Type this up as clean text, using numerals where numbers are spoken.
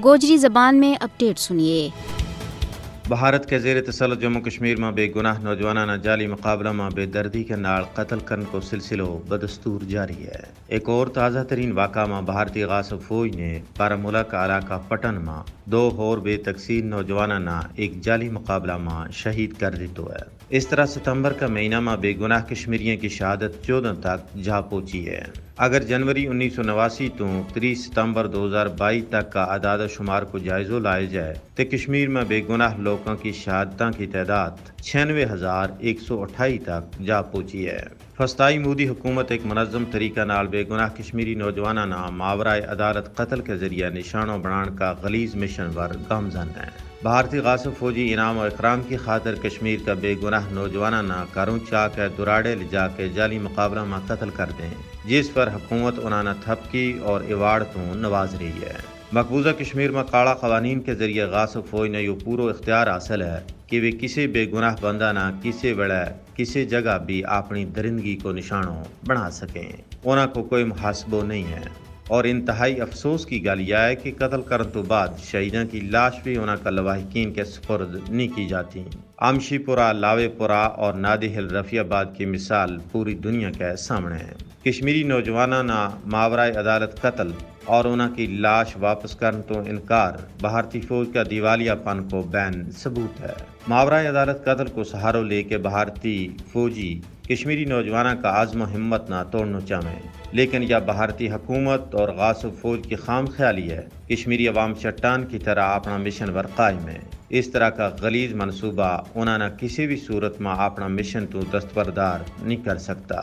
گوجری زبان میں اپڈیٹ سنیے۔ بھارت کے زیر تسلط جموں کشمیر میں بے گناہ نوجوانانہ جعلی مقابلہ میں بے دردی کے نال قتل کرنے کو سلسلہ بدستور جاری ہے۔ ایک اور تازہ ترین واقعہ میں بھارتی غاصب فوج نے بارامولہ کا علاقہ پٹن میں 2 اور بے تقسیر نوجوانانہ ایک جعلی مقابلہ میں شہید کر دیتو ہے۔ اس طرح ستمبر کا مہینہ میں بے گناہ کشمیریوں کی شہادت 14 تک جا پہنچی ہے۔ اگر جنوری 1989 تو 30 ستمبر 2022 تک کا اعداد و شمار کو جائزہ لائے جائے تو کشمیر میں بے گناہ لوگوں کی شہادتوں کی تعداد 96,128 تک جا پہنچی ہے۔ فسطائی مودی حکومت ایک منظم طریقہ نال بے گناہ کشمیری نوجوانانہ ماورائے عدالت قتل کے ذریعہ نشانوں بنانے کا غلیظ مشن پر گامزن ہے۔ بھارتی غاصب فوجی انعام و اکرام کی خاطر کشمیر کا بے گناہ نوجوانانہ کاروں چاہ کے دراڑے لے جا کے جعلی مقابلہ میں قتل کر دیں، جس پر حکومت انہاں تھپکی اور ایوارڈ تو نواز رہی ہے۔ مقبوضہ کشمیر میں کاڑا قوانین کے ذریعے غاصب فوج نے یہ پورو اختیار حاصل ہے کہ وہ کسی بے گناہ بندہ نہ کسی ویلے کسی جگہ بھی اپنی درندگی کو نشانوں بنا سکیں۔ انہاں کو کوئی محاسبہ نہیں ہے، اور انتہائی افسوس کی گل یہ ہے کہ قتل کرنے تو بعد شہیدوں کی لاش بھی انہاں کا لواحقین کے سپرد نہیں کی جاتی۔ امشی پورہ، لاوے پورہ اور نادی ہل رفیع آباد کی مثال پوری دنیا کے سامنے ہے۔ کشمیری نوجوانانہ ماورائے عدالت قتل اور انہاں کی لاش واپس کرنے تو انکار بھارتی فوج کا دیوالیہ پن کو بین ثبوت ہے۔ ماورائے عدالت قتل کو سہارا لے کے بھارتی فوجی کشمیری نوجوانوں کا عزم و ہمت نہ توڑنا چاہیں، لیکن یہ بھارتی حکومت اور غاصب فوج کی خام خیالی ہے۔ کشمیری عوام چٹان کی طرح اپنا مشن پر قائم ہے۔ اس طرح کا غلیظ منصوبہ انہوں نے کسی بھی صورت میں اپنا مشن تو دستبردار نہیں کر سکتا۔